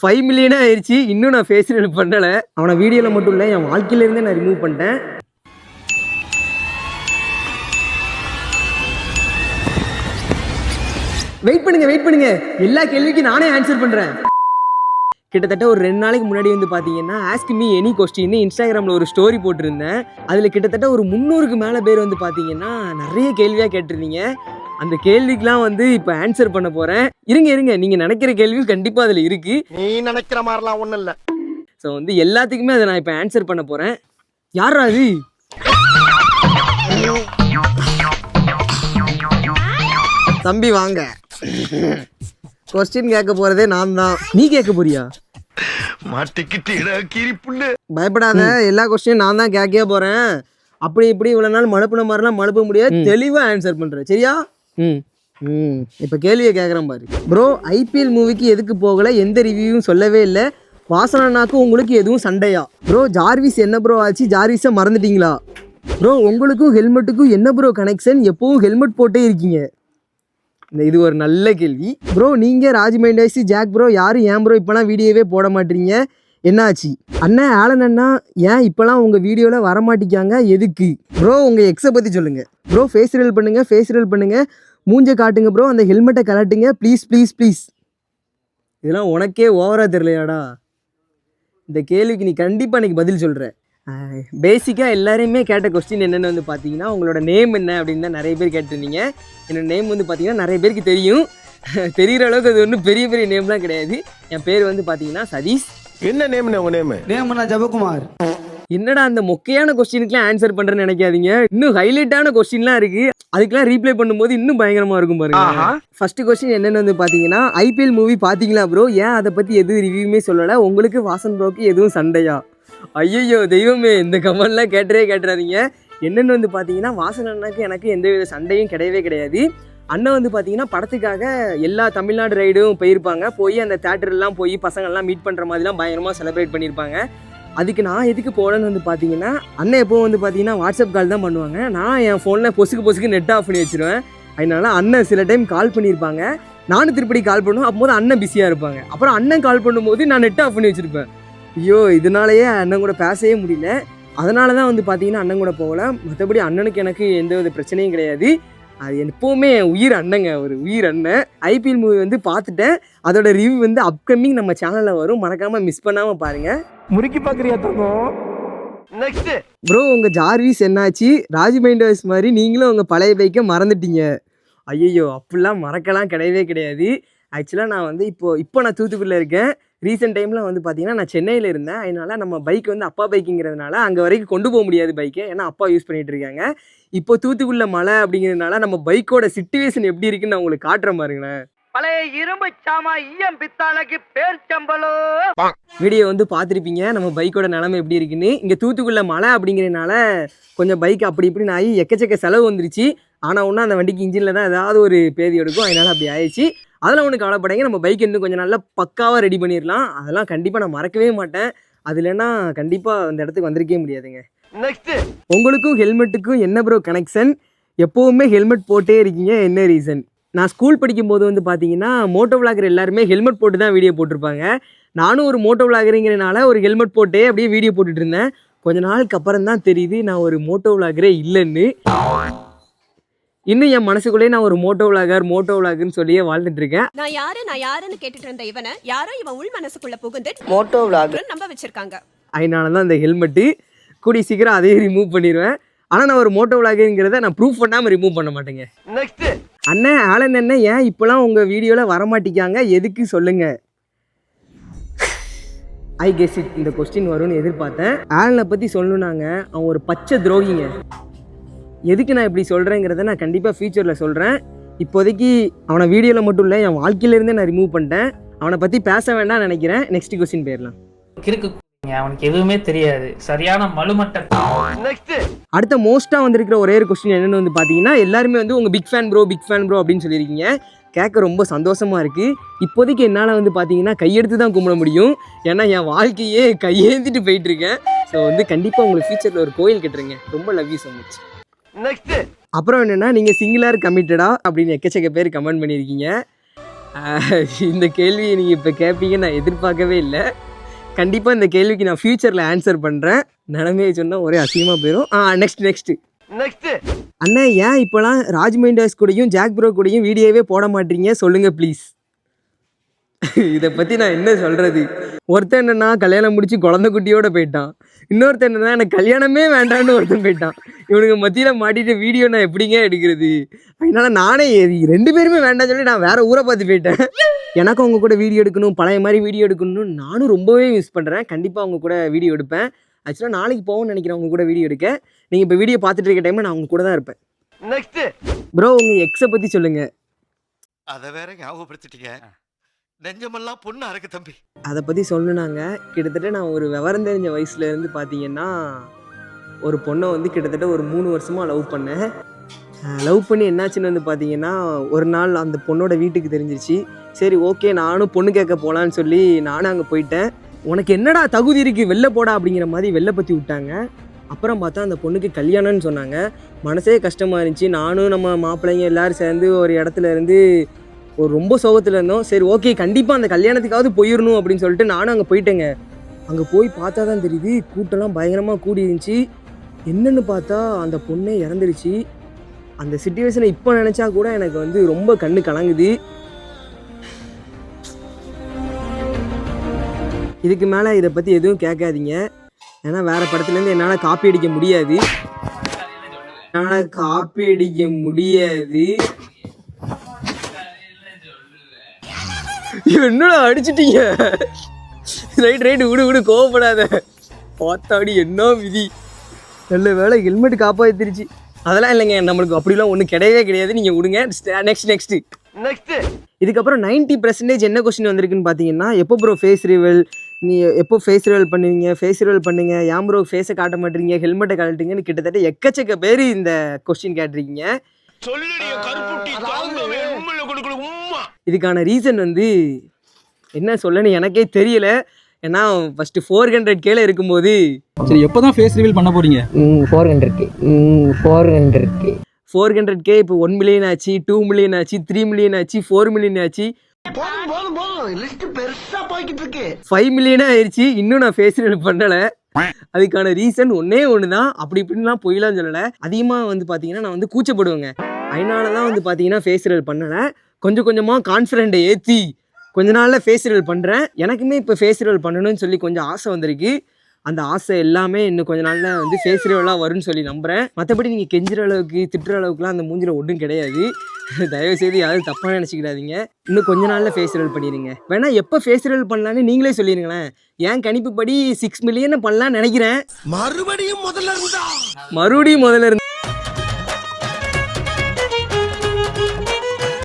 5 மில்லியனே ஆயிடுச்சு. இன்னும் நான் ஃபேஸ் ரிவீல் பண்ணல. அவனை வீடியோல மட்டும் இல்லை, என் வாழ்க்கையில இருந்தே நான் ரிமூவ் பண்ணிட்டேன். வெயிட் பண்ணுங்க, எல்லா கேள்விக்கும் நானே ஆன்சர் பண்றேன். கிட்டத்தட்ட ஒரு 2 நாளைக்கு முன்னாடி வந்து பார்த்தீங்கன்னா ஆஸ்க் மீ எனி கொஸ்டின் இன்ஸ்டாகிராமில் ஒரு ஸ்டோரி போட்டிருந்தேன். அதில் கிட்டத்தட்ட ஒரு 300க்கு மேலே பேர் வந்து பார்த்தீங்கன்னா நிறைய கேள்வியாக கேட்டிருந்தீங்க. அந்த கேள்விக்கெலாம் வந்து இப்போ ஆன்சர் பண்ண போகிறேன். இருங்க நீங்கள் நினைக்கிற கேள்வியும் கண்டிப்பாக அதில் இருக்குது. நீ நினைக்கிற மாதிரிலாம் ஒன்றும் இல்லை. ஸோ வந்து எல்லாத்துக்குமே அதை நான் இப்போ ஆன்சர் பண்ண போகிறேன். யாரா அது? தம்பி வாங்க. கொஸ்டின் கேட்க போகிறதே நான் தான். நீ கேட்க போறியா? பயப்படாத, எல்லா கொஸ்டினும் நான் தான் கேட்க போறேன். அப்படி இப்படி இவ்வளவு நாள் மழுப்புன மாதிரிலாம் மழுப்ப முடியாது. தெளிவா ஆன்சர் பண்றேன், சரியா? இப்ப கேள்வியை கேட்கறேன் பாரு. ப்ரோ, ஐபிஎல் மூவிக்கு எதுக்கு போகல? எந்த ரிவ்யூவும் சொல்லவே இல்லை. வாசனாக்கு உங்களுக்கு எதுவும் சண்டையா? ப்ரோ, ஜார்விஸ் என்ன ப்ரோ ஆச்சு? ஜார்விஸை மறந்துட்டீங்களா? ப்ரோ, உங்களுக்கும் ஹெல்மெட்டுக்கும் என்ன ப்ரோ கனெக்ஷன்? எப்பவும் ஹெல்மெட் போட்டே இருக்கீங்க. இது ஒரு நல்ல கேள்வி. ப்ரோ, நீங்கள் ராஜ்மைண்டேசி ஜாக் ப்ரோ யாரும் ஏன் ப்ரோ இப்போலாம் வீடியோவே போட மாட்டீங்க? என்னாச்சு? அண்ணன் ஆலன் அண்ணா ஏன் இப்போலாம் உங்கள் வீடியோவில் வரமாட்டிக்காங்க? எதுக்கு? ப்ரோ, உங்கள் எக்ஸை பற்றி சொல்லுங்கள். ப்ரோ, ஃபேஸ் ரிவீல் பண்ணுங்கள். மூஞ்ச காட்டுங்க ப்ரோ. அந்த ஹெல்மெட்டை கலட்டுங்க ப்ளீஸ். இதெல்லாம் உனக்கே ஓவராக தெரியலையாடா? இந்த கேள்விக்கு நீ கண்டிப்பாக இன்றைக்கி பதில் சொல்கிற. பேசிக்காக எல்லாரையுமே கேட்ட கொஸ்டின் என்னென்னு வந்து பார்த்தீங்கன்னா உங்களோட நேம் என்ன அப்படின்னு தான் நிறைய பேர் கேட்டிருந்தீங்க. என்னோடய நேம் வந்து பார்த்தீங்கன்னா நிறைய பேருக்கு தெரியும். தெரிகிற அளவுக்கு அது ஒன்றும் பெரிய நேம்லாம் கிடையாது. என் பேர் வந்து பார்த்தீங்கன்னா சதீஷ். என்ன நேம்னு? உங்கள் நேம்னா ஜபகுமார். என்னடா அந்த மொக்கையான கொஸ்டினுக்குலாம் ஆன்சர் பண்ணுறேன்னு நினைக்காதீங்க. இன்னும் ஹைலைட்டான கொஸ்டின்லாம் இருக்குது. அதுக்கெல்லாம் ரீப்ளை பண்ணும்போது இன்னும் பயங்கரமாக இருக்கும் பாருங்க. ஃபர்ஸ்ட் கொஸ்டின் என்னென்னு வந்து பார்த்தீங்கன்னா ஐபிஎல் மூவி பார்த்தீங்களா ப்ரோ? ஏன் அதை பற்றி எதுவும் ரிவ்யூமே சொல்லலை? உங்களுக்கு வாசன் ப்ரோக்கு எதுவும் சண்டையா? ஐயோ தெய்வமே, இந்த கமெண்ட்லாம் கேட்டுறாதீங்க. என்னென்னு வந்து பார்த்தீங்கன்னா வாசன் அண்ணாக்கு எனக்கு எந்த வித சண்டையும் கிடையாது. அண்ணன் வந்து பார்த்தீங்கன்னா படத்துக்காக எல்லா தமிழ்நாடு ரைடும் போயிருப்பாங்க. போய் அந்த தேட்டர்லாம் போய் பசங்கள்லாம் மீட் பண்ணுற மாதிரிலாம் பயங்கரமாக செலிப்ரேட் பண்ணியிருப்பாங்க. அதுக்கு நான் எதுக்கு போகலன்னு வந்து பார்த்தீங்கன்னா அண்ணன் எப்போவும் வந்து பார்த்தீங்கன்னா வாட்ஸ்அப் கால் தான் பண்ணுவாங்க. நான் என் ஃபோனில் பொசுக்கு நெட் ஆஃப் பண்ணி வச்சுருவேன். அதனால அண்ணன் சில டைம் கால் பண்ணியிருப்பாங்க. நானும் திருப்படி கால் பண்ணுவோம். அப்போது அண்ணன் பிஸியாக இருப்பாங்க. அப்புறம் அண்ணன் கால் பண்ணும்போது நான் நெட் ஆஃப் பண்ணி வச்சுருப்பேன். ஐயோ, இதனாலேயே அண்ணன் கூட பேசவே முடியல. அதனால தான் வந்து பார்த்தீங்கன்னா அண்ணன் கூட போகல. மற்றபடி அண்ணனுக்கு எனக்கு எந்த வித பிரச்சனையும் கிடையாது. அது எப்போவுமே உயிர் அண்ணங்க, ஒரு உயிர் அண்ணன். ஐபிஎல் மூவி வந்து பார்த்துட்டேன். அதோட ரிவ்யூ வந்து அப்கமிங் நம்ம சேனலில் வரும். மறக்காமல் மிஸ் பண்ணாமல் பாருங்கள். முறுக்கி பார்க்குறியா தங்கம்? நெக்ஸ்ட் ப்ரோ, உங்கள் ஜார்விஸ் என்னாச்சு? ராஜ்மைண்டர்ஸ் மாதிரி நீங்களும் உங்கள் பழைய பைக்கை மறந்துட்டீங்க. ஐயோ, அப்படிலாம் மறக்கலாம் கிடையாது. ஆக்சுவலாக நான் வந்து இப்போ நான் தூத்துக்குடியில் இருக்கேன். ரீசெண்ட் டைமில் வந்து பார்த்தீங்கன்னா நான் சென்னையில் இருந்தேன். அதனால் நம்ம பைக் வந்து அப்பா பைக்குங்கிறதுனால அங்கே வரைக்கும் கொண்டு போக முடியாது பைக்கை. ஏன்னா அப்பா யூஸ் பண்ணிகிட்டு இருக்காங்க. இப்போ தூத்துக்குடியில் மழை அப்படிங்கிறதுனால நம்ம பைக்கோட சிச்சுவேஷன் எப்படி இருக்குன்னு நான் உங்களுக்கு காட்டுற பாருங்களேன். பழைய இரும்பு சாமா ஈயம் பித்தாளைக்கு பேர் சம்பளோ. வீடியோ வந்து பார்த்துருப்பீங்க நம்ம பைக்கோட நிலைமை எப்படி இருக்குன்னு. இங்கே தூத்துக்குடியில் மழை அப்படிங்கிறதுனால கொஞ்சம் பைக் அப்படி இப்படின்னு ஆகி எக்கச்சக்க செலவு வந்துருச்சு. ஆனால் ஒன்றும் அந்த வண்டிக்கு இன்ஜினில் தான் ஏதாவது ஒரு பேதி எடுக்கும். அதனால் அப்படி ஆயிடுச்சு. அதெல்லாம் ஒன்று கவலைப்படாங்க. நம்ம பைக் இன்னும் கொஞ்சம் நல்லா பக்காவாக ரெடி பண்ணிடலாம். அதெல்லாம் கண்டிப்பாக நான் மறக்கவே மாட்டேன். அது இல்லைன்னா கண்டிப்பாக அந்த இடத்துக்கு வந்திருக்கவே முடியாதுங்க. நெக்ஸ்ட், உங்களுக்கும் ஹெல்மெட்டுக்கும் என்ன ப்ரோ கனெக்ஷன்? எப்போவுமே ஹெல்மெட் போட்டே இருக்கீங்க, என்ன ரீசன்? நான் ஸ்கூல் படிக்கும்போது வந்து பார்த்தீங்கன்னா மோட்டோ விளாகர் எல்லாருமே ஹெல்மெட் போட்டு தான் வீடியோ போட்டிருப்பாங்க. நானும் ஒரு மோட்டோ விளாகருங்கிறனால ஒரு ஹெல்மெட் போட்டே அப்படியே வீடியோ போட்டுட்டு இருந்தேன். கொஞ்ச நாளுக்கு அப்புறம் தான் தெரியுது நான் ஒரு மோட்டோ விளாகரே இல்லைன்னு. இன்னும் என் மனசுக்குள்ளே நான் ஒரு மோட்டோ விளாகர்னு சொல்லியே வாழ்ந்துட்டு இருக்கேன். நான் யாருன்னு கேட்டுட்டு இருந்த இவன் உள் மனசுக்குள்ள புகுந்து மோட்டோ விளாகர் நம்ப வச்சிருக்காங்க. அதனால தான் இந்த ஹெல்மெட்டு கூடிய சீக்கிரம் அதையே ரிமூவ் பண்ணிடுவேன். ஆனால் நான் ஒரு மோட்டோ விளாகருங்கிறத நான் ப்ரூஃப் பண்ணாமல் ரிமூவ் பண்ண மாட்டேங்க. நெக்ஸ்ட், அண்ணன் ஆலன் அண்ணன் ஏன் இப்போலாம் உங்கள் வீடியோவில் வரமாட்டிக்காங்க? எதுக்கு சொல்லுங்க? ஐ கெஸ் இட், இந்த கொஸ்டின் வரும்னு எதிர்பார்த்தேன். ஆலனை பற்றி சொல்லணுன்னாங்க, அவன் ஒரு பச்சை துரோகிங்க. எதுக்கு நான் இப்படி சொல்கிறேங்கிறத நான் கண்டிப்பாக ஃபியூச்சரில் சொல்கிறேன். இப்போதைக்கு அவனை வீடியோவில் மட்டும் இல்லை என் வாழ்க்கையிலேருந்தே நான் ரிமூவ் பண்ணிட்டேன். அவனை பற்றி பேச வேண்டாம்னு நினைக்கிறேன். நெக்ஸ்ட் கொஸ்டின் போயிடலாம். அவனுக்கு எதுவுமே தெரியாது, சரியான மலுமட்ட. நெக்ஸ்ட், அடுத்த மோஸ்ட்டாக வந்திருக்கிற ஒரே ஒரு கொஸ்டின் என்னென்னு வந்து பார்த்தீங்கன்னா எல்லாருமே வந்து உங்கள் பிக் ஃபேன் ப்ரோ அப்படின்னு சொல்லியிருக்கீங்க. கேட்க ரொம்ப சந்தோஷமாக இருக்குது. இப்போதைக்கு என்னால் வந்து பார்த்தீங்கன்னா கையெடுத்து தான் கும்பிட முடியும். ஏன்னா என் வாழ்க்கையே கையேந்திட்டு போயிட்டுருக்கேன். ஸோ வந்து கண்டிப்பாக உங்களுக்கு ஃபியூச்சரில் ஒரு கோயில் கட்டுறீங்க. ரொம்ப love you so much. Next, அப்புறம் என்னென்னா நீங்கள் சிங்கிளார் கமிட்டடா அப்படின்னு எக்கச்சக்க பேர் கமெண்ட் பண்ணியிருக்கீங்க. இந்த கேள்வியை நீங்கள் இப்போ கேட்பீங்க நான் எதிர்பார்க்கவே இல்லை. கண்டிப்பாக இந்த கேள்விக்கு நான் ஃப்யூச்சரில் ஆன்சர் பண்ணுறேன். நிலைமையை சொன்னால் ஒரே அசிங்கமாக போயிடும். நெக்ஸ்ட்டு அண்ணா, ஏன் இப்போலாம் ராஜ்மைண்டர்ஸ் கூடயும் ஜாக் ப்ரோ கூடயும் வீடியோவே போட மாட்டீங்க சொல்லுங்கள் ப்ளீஸ். இதை பற்றி நான் என்ன சொல்கிறது? ஒருத்தன் என்னன்னா கல்யாணம் முடிச்சு குழந்தை குட்டியோட போயிட்டான். இன்னொருத்தன் என்னன்னா எனக்கு கல்யாணமே வேண்டான்னு ஒருத்தன் போயிட்டான். இவனுக்கு மத்தியில் மாட்டிட்டு வீடியோ நான் எப்படிங்க எடுக்கிறது? அதனால நானே 2 பேருமே வேண்டாம்னு சொல்லி நான் வேறு ஊரை பார்த்து போயிட்டேன். எனக்கும் அவங்க கூட வீடியோ எடுக்கணும், பழைய மாதிரி வீடியோ எடுக்கணும்னு நானும் ரொம்பவே மிஸ் பண்ணுறேன். கண்டிப்பாக அவங்க கூட வீடியோ எடுப்பேன். ஆக்சுவலாக நாளைக்கு போகணும்னு நினைக்கிறேன் அவங்க கூட வீடியோ எடுக்க. நீங்கள் இப்போ வீடியோ பார்த்துட்டு இருக்க டைமில் நான் அவங்க கூட தான் இருப்பேன். ப்ரோ, உங்கள் எக்ஸை பற்றி சொல்லுங்கள். அதை வேற ஞாபகப்படுத்திட்டீங்க. நெஞ்சமெல்லாம் பொண்ணு அறக்கு தம்பி. அதை பற்றி சொல்லணுனாங்க. கிட்டத்தட்ட நான் ஒரு விவரம் தெரிஞ்ச வயசுலேருந்து பார்த்தீங்கன்னா ஒரு பொண்ணை வந்து கிட்டத்தட்ட ஒரு 3 வருஷமாக லவ் பண்ணேன். லவ் பண்ணி என்னாச்சுன்னு வந்து பார்த்தீங்கன்னா, ஒரு நாள் அந்த பொண்ணோட வீட்டுக்கு தெரிஞ்சிருச்சு. சரி ஓகே, நானும் பொண்ணு கேட்க போகலான்னு சொல்லி நானும் அங்கே போயிட்டேன். உனக்கு என்னடா தகுதி இருக்குது வெளில போடா அப்படிங்கிற மாதிரி வெளில பற்றி விட்டாங்க. அப்புறம் பார்த்தா அந்த பொண்ணுக்கு கல்யாணம்னு சொன்னாங்க. மனசே கஷ்டமாக இருந்துச்சு. நானும் நம்ம மாப்பிள்ளைங்க எல்லோரும் சேர்ந்து ஒரு இடத்துல இருந்து ஒரு ரொம்ப சோகத்தில் இருந்தோம். சரி ஓகே, கண்டிப்பாக அந்த கல்யாணத்துக்காவது போயிடணும் அப்படின்னு சொல்லிட்டு நானும் அங்கே போயிட்டேங்க. அங்கே போய் பார்த்தா தான் தெரியுது, கூட்டம்லாம் பயங்கரமாக கூடி இருந்துச்சு. என்னென்னு பார்த்தா அந்த பொண்ணே இறந்துருச்சு. அந்த சிச்சுவேஷனை இப்போ நினச்சா கூட எனக்கு வந்து ரொம்ப கண்ணு கலங்குது. இதுக்கு மேலே இதை பற்றி எதுவும் கேட்காதீங்க. ஏன்னா வேறு படத்துலேருந்து என்னால் காப்பி அடிக்க முடியாது. என்னடா அடிச்சிட்டீங்க? ரைட் விடு கோவப்படாத. பார்த்தாடி என்ன விதி. நல்ல வேலை ஹெல்மெட் காப்பாற்றிருச்சு. அதெல்லாம் இல்லைங்க, நம்மளுக்கு அப்படிலாம் ஒன்றும் கிடையாது. நீங்கள் விடுங்க. நெக்ஸ்ட்டு இதுக்கப்புறம் 90% என்ன கொஸ்டின் வந்திருக்குன்னு பார்த்தீங்கன்னா, எப்போ ப்ரோ ஃபேஸ் ரிவீல், நீ எப்போ ஃபேஸ் ரிவீல் பண்ணுவீங்க, ஃபேஸ் ரிவீல் பண்ணுங்க, ஏன் ப்ரோ ஃபேஸை காட்ட மாட்டீங்க, ஹெல்மெட்டை கழட்டுங்கன்னு கிட்டத்தட்ட எக்கச்சக்க பேர் இந்த கொஸ்டின் கேட்டிருக்கீங்க. இதுக்கான ரீசன் வந்து என்ன சொல்லன்னு எனக்கே தெரியல. ஏன்னா ஃபஸ்ட்டு 400K இருக்கும்போது, சரி எப்போ தான் ஃபேஸ் ரிவீல் பண்ண போகிறீங்க? 400K இப்போ 1 மில்லியன் ஆச்சு, 2 மில்லியன் ஆச்சு, 3 மில்லியன் ஆச்சு, 4 மில்லியன் ஆச்சு, 5 மில்லியனே ஆயிடுச்சு. இன்னும் நான் ஃபேஸ் ரிவீல் பண்ணலை. அதுக்கான ரீசன் ஒன்றே தான். அப்படி இப்படின்லாம் போயிடலாம் சொல்லலை. அதிகமாக வந்து பார்த்தீங்கன்னா நான் வந்து கூச்சப்படுவேங்க. அதனால தான் வந்து பார்த்தீங்கன்னா ஃபேஸ் ரிவீல் பண்ணலை. கொஞ்சம் கொஞ்சமாக கான்ஃபிடென்ட்டை ஏற்றி கொஞ்ச நாளில் ஃபேஸ் ரிவீல் பண்ணுறேன். எனக்குமே இப்போ ஃபேஸ் ரிவீல் பண்ணணும்னு சொல்லி கொஞ்சம் ஆசை வந்திருக்கு. அந்த ஆசை எல்லாமே இன்னும் கொஞ்ச நாளில் வந்து ஃபேஸ் ரிவீலாக வரும்னு சொல்லி நம்புகிறேன். மற்றபடி நீங்கள் கெஞ்சுற அளவுக்கு திட்டுற அளவுக்குலாம் அந்த மூஞ்சில் ஒன்றும் கிடையாது. தயவுசெய்து யாரும் தப்பாக நினச்சிக்கிடாதீங்க. இன்னும் கொஞ்ச நாளில் ஃபேஸ் ரிவீல் பண்ணிடுங்க. வேணா எப்போ ஃபேஸ் ரிவீல் பண்ணலான்னு நீங்களே சொல்லிடுங்களேன். என் கணிப்புப்படி 6 மில்லியன் பண்ணலான்னு நினைக்கிறேன். மறுபடியும் முதல்ல இருந்து